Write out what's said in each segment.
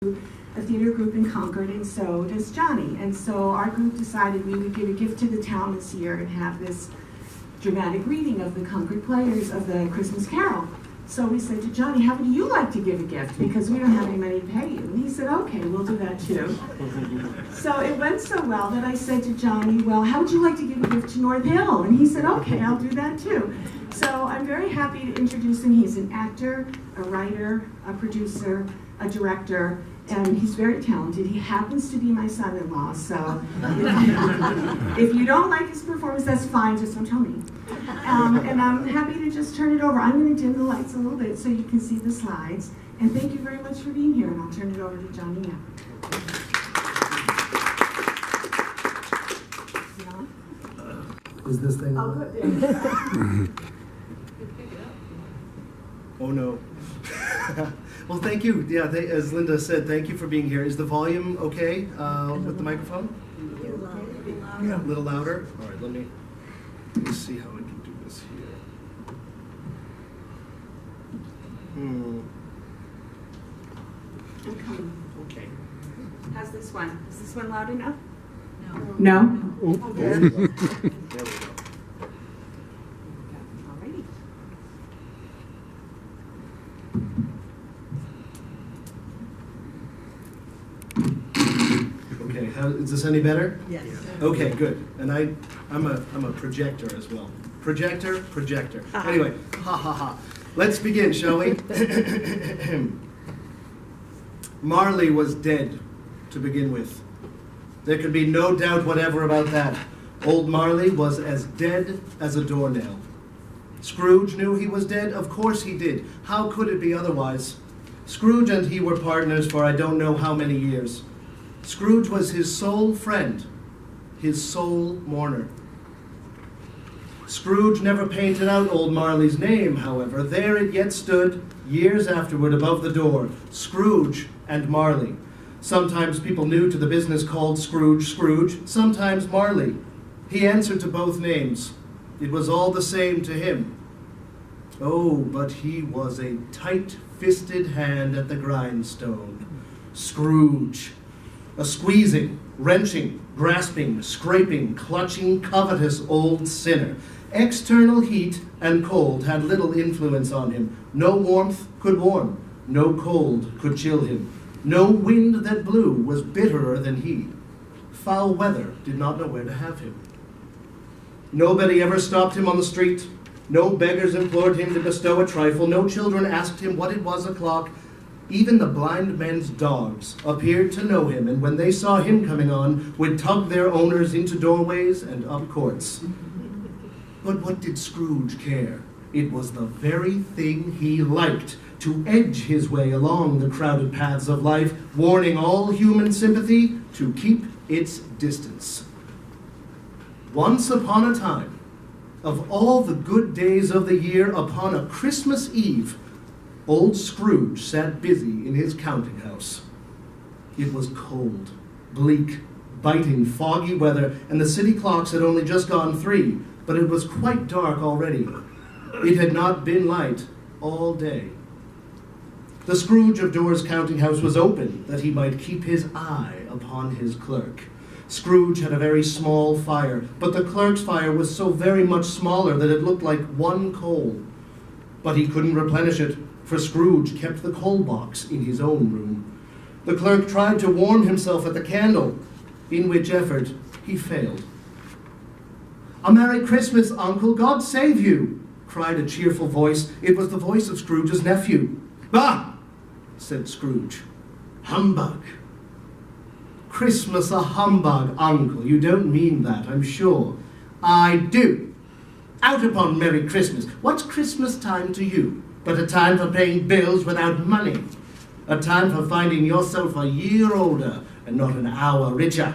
a theater group in Concord, and so does Johnny. And so our group decided we would give a gift to the town this year and have this dramatic reading of the Concord players of the Christmas Carol. So we said to Johnny, how would you like to give a gift? Because we don't have any money to pay you. And he said, okay, we'll do that too. So it went so well that I said to Johnny, well, how would you like to give a gift to North Hill? And he said, okay, I'll do that too. So I'm very happy to introduce him. He's an actor, a writer, a producer, a director, and he's very talented. He happens to be my son-in-law, so if you don't like his performance, that's fine, just don't tell me. And I'm happy to just turn it over. I'm going to dim the lights a little bit so you can see the slides. And thank you very much for being here, and I'll turn it over to Johnny now. Is this thing on? Oh, good. Oh no. Well, thank you. Yeah, as Linda said, thank you for being here. Is the volume okay with the microphone? Yeah, a little louder. All right, let me see how I can do this here. Okay. How's this one? Is this one loud enough? No. No? Oh, there we go. There we go. Alrighty. Okay, is this any better? Yes. Okay, good. And I'm a projector as well. Projector. Anyway, ha ha ha. Let's begin, shall we? Marley was dead to begin with. There could be no doubt whatever about that. Old Marley was as dead as a doornail. Scrooge knew he was dead. Of course he did. How could it be otherwise? Scrooge and he were partners for I don't know how many years. Scrooge was his sole friend, his sole mourner. Scrooge never painted out old Marley's name, however. There it yet stood, years afterward, above the door, Scrooge and Marley. Sometimes people new to the business called Scrooge, sometimes Marley. He answered to both names. It was all the same to him. Oh, but he was a tight-fisted hand at the grindstone. Scrooge. A squeezing, wrenching, grasping, scraping, clutching, covetous old sinner. External heat and cold had little influence on him. No warmth could warm. No cold could chill him. No wind that blew was bitterer than he. Foul weather did not know where to have him. Nobody ever stopped him on the street. No beggars implored him to bestow a trifle. No children asked him what it was o'clock. Even the blind men's dogs appeared to know him, and when they saw him coming on, would tug their owners into doorways and up courts. But what did Scrooge care? It was the very thing he liked, to edge his way along the crowded paths of life, warning all human sympathy to keep its distance. Once upon a time, of all the good days of the year, upon a Christmas Eve, old Scrooge sat busy in his counting house. It was cold, bleak, biting, foggy weather, and the city clocks had only just gone 3, but it was quite dark already. It had not been light all day. The Scrooge of Door's counting house was open, that he might keep his eye upon his clerk. Scrooge had a very small fire, but the clerk's fire was so very much smaller that it looked like one coal. But he couldn't replenish it, for Scrooge kept the coal box in his own room. The clerk tried to warm himself at the candle, in which effort he failed. "A Merry Christmas, Uncle! God save you!" cried a cheerful voice. It was the voice of Scrooge's nephew. "Bah!" said Scrooge. "Humbug! Christmas a humbug, Uncle. You don't mean that, I'm sure." "I do. Out upon Merry Christmas. What's Christmas time to you? But a time for paying bills without money. A time for finding yourself a year older and not an hour richer.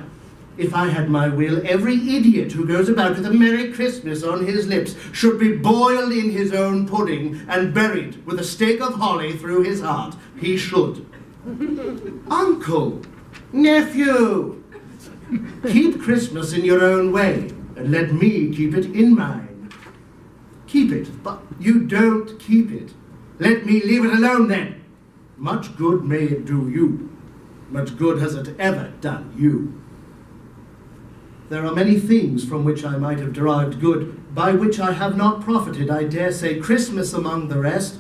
If I had my will, every idiot who goes about with a Merry Christmas on his lips should be boiled in his own pudding and buried with a stake of holly through his heart. He should." "Uncle, nephew, keep Christmas in your own way and let me keep it in mine." "Keep it, but you don't keep it. Let me leave it alone then. Much good may it do you." Much good has it ever done you? There are many things from which I might have derived good, by which I have not profited, I dare say, Christmas among the rest.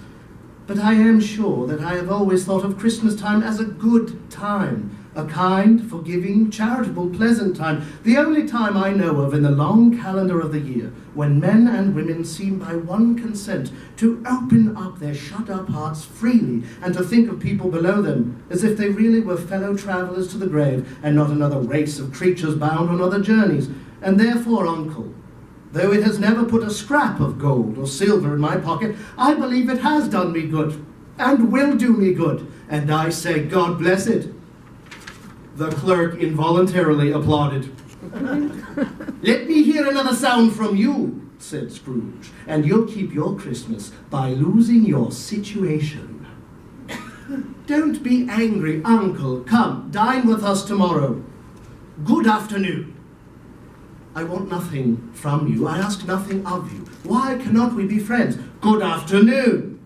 But I am sure that I have always thought of Christmas time as a good time, a kind, forgiving, charitable, pleasant time, the only time I know of in the long calendar of the year, when men and women seem by one consent to open up their shut-up hearts freely and to think of people below them as if they really were fellow travellers to the grave and not another race of creatures bound on other journeys. And therefore, uncle, though it has never put a scrap of gold or silver in my pocket, I believe it has done me good, and will do me good, and I say, God bless it. The clerk involuntarily applauded. Let me hear another sound from you, said Scrooge, and you'll keep your Christmas by losing your situation. Don't be angry, uncle. Come, dine with us tomorrow. Good afternoon. I want nothing from you. I ask nothing of you. Why cannot we be friends? Good afternoon.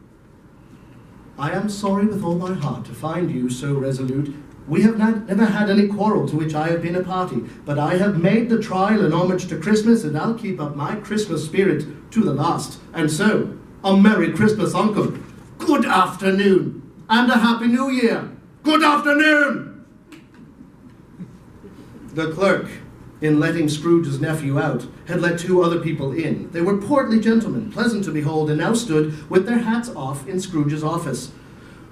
I am sorry with all my heart to find you so resolute. We have never had any quarrel to which I have been a party, but I have made the trial in homage to Christmas, and I'll keep up my Christmas spirit to the last. And so, a Merry Christmas, uncle. Good afternoon, and a Happy New Year. Good afternoon. The clerk, in letting Scrooge's nephew out, had let two other people in. They were portly gentlemen, pleasant to behold, and now stood with their hats off in Scrooge's office.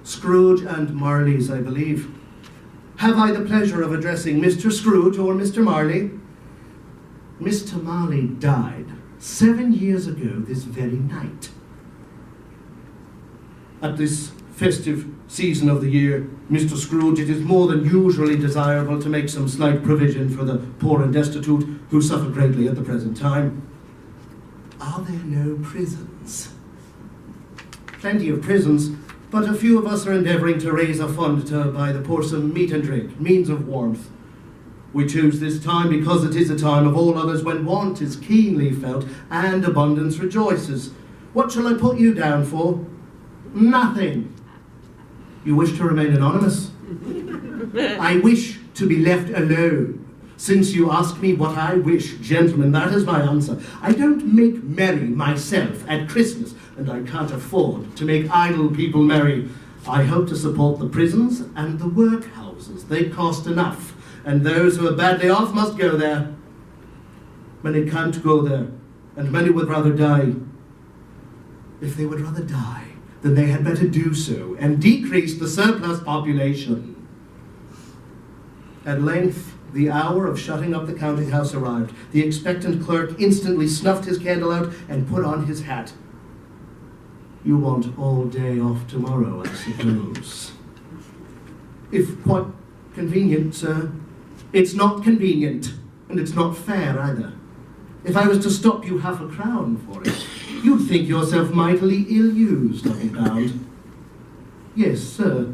Scrooge and Marley's, I believe. Have I the pleasure of addressing Mr. Scrooge or Mr. Marley? Mr. Marley died 7 years ago this very night. At this festive season of the year, Mr. Scrooge, it is more than usually desirable to make some slight provision for the poor and destitute who suffer greatly at the present time. Are there no prisons? Plenty of prisons, but a few of us are endeavouring to raise a fund to buy the poor some meat and drink, means of warmth. We choose this time because it is a time of all others when want is keenly felt and abundance rejoices. What shall I put you down for? Nothing. You wish to remain anonymous? I wish to be left alone. Since you ask me what I wish, gentlemen, that is my answer. I don't make merry myself at Christmas, and I can't afford to make idle people merry. I hope to support the prisons and the workhouses. They cost enough, and those who are badly off must go there. Many can't go there, and many would rather die. If they would rather die, then they had better do so and decrease the surplus population. At length, the hour of shutting up the counting house arrived. The expectant clerk instantly snuffed his candle out and put on his hat. You want all day off tomorrow, I suppose. If quite convenient, sir. It's not convenient, and it's not fair either. If I was to stop you half a crown for it, you'd think yourself mightily ill-used, I'll be bound. Yes, sir.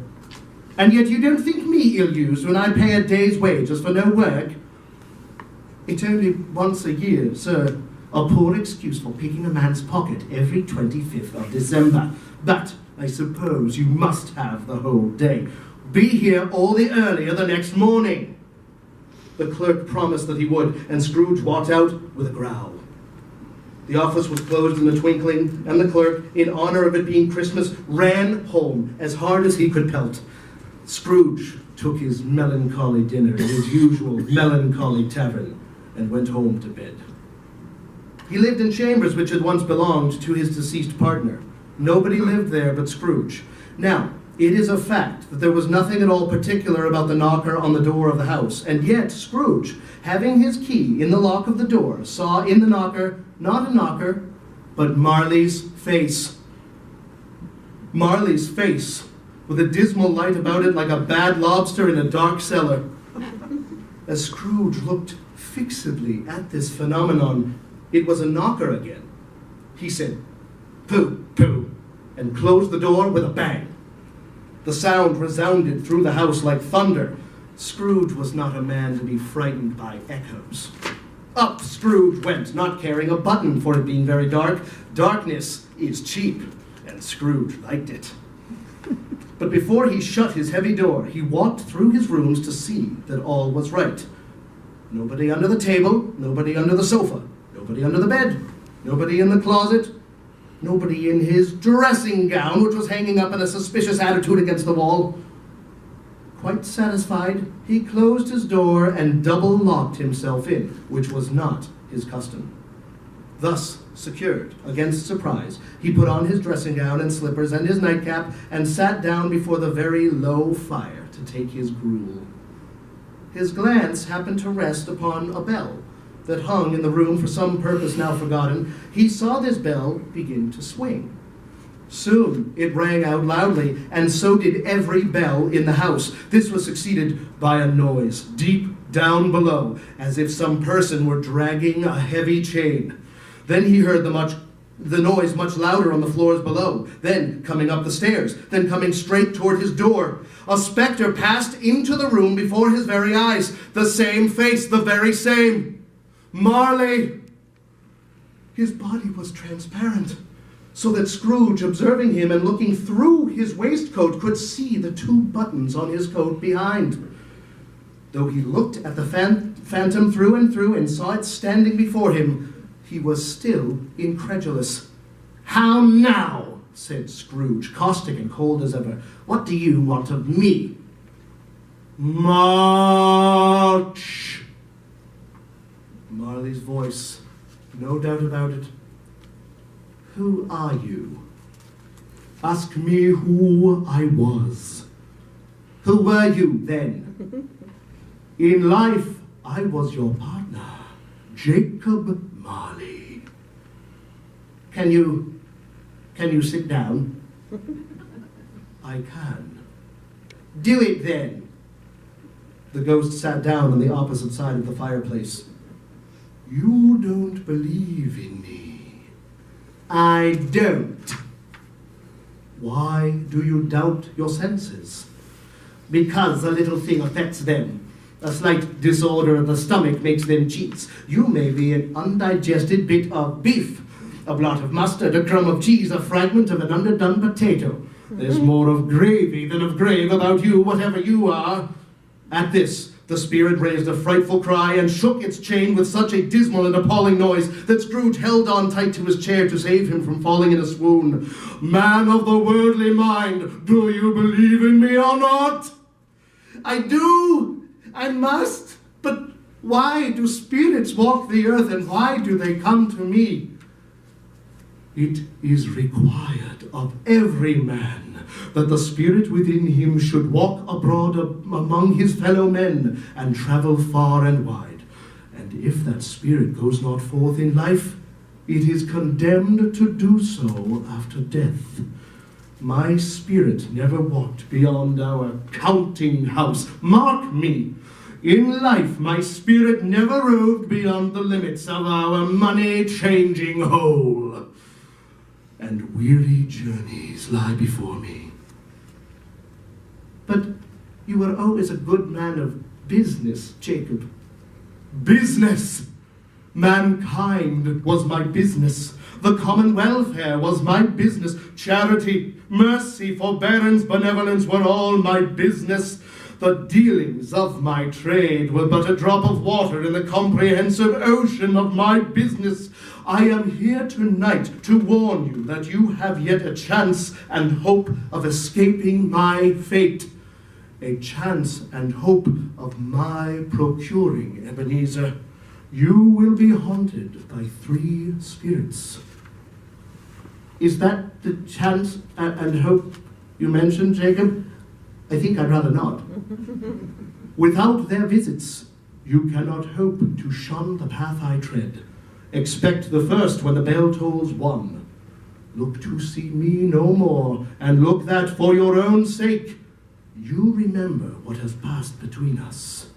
And yet you don't think me ill-used when I pay a day's wages for no work? It's only once a year, sir. A poor excuse for picking a man's pocket every 25th of December. But I suppose you must have the whole day. Be here all the earlier the next morning. The clerk promised that he would, and Scrooge walked out with a growl. The office was closed in a twinkling, and the clerk, in honour of it being Christmas, ran home as hard as he could pelt. Scrooge took his melancholy dinner in his usual melancholy tavern and went home to bed. He lived in chambers which had once belonged to his deceased partner. Nobody lived there but Scrooge. Now, it is a fact that there was nothing at all particular about the knocker on the door of the house, and yet Scrooge, having his key in the lock of the door, saw in the knocker not a knocker, but Marley's face. Marley's face, with a dismal light about it like a bad lobster in a dark cellar. As Scrooge looked fixedly at this phenomenon, it was a knocker again. He said, "Pooh, pooh," and closed the door with a bang. The sound resounded through the house like thunder. Scrooge was not a man to be frightened by echoes. Up Scrooge went, not caring a button for it being very dark. Darkness is cheap, and Scrooge liked it. But before he shut his heavy door, he walked through his rooms to see that all was right. Nobody under the table, nobody under the sofa, nobody under the bed, nobody in the closet, nobody in his dressing gown, which was hanging up in a suspicious attitude against the wall. Quite satisfied, he closed his door and double-locked himself in, which was not his custom. Thus secured against surprise, he put on his dressing gown and slippers and his nightcap and sat down before the very low fire to take his gruel. His glance happened to rest upon a bell that hung in the room for some purpose now forgotten. He saw this bell begin to swing. Soon it rang out loudly, and so did every bell in the house. This was succeeded by a noise deep down below, as if some person were dragging a heavy chain. Then he heard the noise much louder on the floors below, then coming up the stairs, then coming straight toward his door. A specter passed into the room before his very eyes. The same face, the very same. Marley! His body was transparent, so that Scrooge, observing him and looking through his waistcoat, could see the 2 buttons on his coat behind. Though he looked at the phantom through and through and saw it standing before him, he was still incredulous. "How now?" said Scrooge, caustic and cold as ever. "What do you want of me?" "March!" Marley's voice, no doubt about it. "Who are you?" "Ask me who I was." "Who were you then?" "In life, I was your partner, Jacob Marley." Can you sit down?" "I can." "Do it then." The ghost sat down on the opposite side of the fireplace. "You don't believe in me." "I don't." "Why do you doubt your senses?" "Because a little thing affects them. A slight disorder of the stomach makes them cheats. You may be an undigested bit of beef, a blot of mustard, a crumb of cheese, a fragment of an underdone potato. There's more of gravy than of grave about you, whatever you are." At this, the spirit raised a frightful cry and shook its chain with such a dismal and appalling noise that Scrooge held on tight to his chair to save him from falling in a swoon. "Man of the worldly mind, do you believe in me or not?" "I do. I must. But why do spirits walk the earth, and why do they come to me?" "It is required of every man that the spirit within him should walk abroad among his fellow men and travel far and wide. And if that spirit goes not forth in life, it is condemned to do so after death. My spirit never walked beyond our counting house. Mark me! In life, my spirit never roved beyond the limits of our money-changing hole. And weary journeys lie before me." "But you were always a good man of business, Jacob." "Business! Mankind was my business. The common welfare was my business. Charity, mercy, forbearance, benevolence were all my business. The dealings of my trade were but a drop of water in the comprehensive ocean of my business. I am here tonight to warn you that you have yet a chance and hope of escaping my fate. A chance and hope of my procuring Ebenezer. You will be haunted by 3 spirits." "Is that the chance and hope you mentioned, Jacob? I think I'd rather not." "Without their visits, you cannot hope to shun the path I tread. Expect the first when the bell tolls 1. Look to see me no more, and look that for your own sake you remember what has passed between us."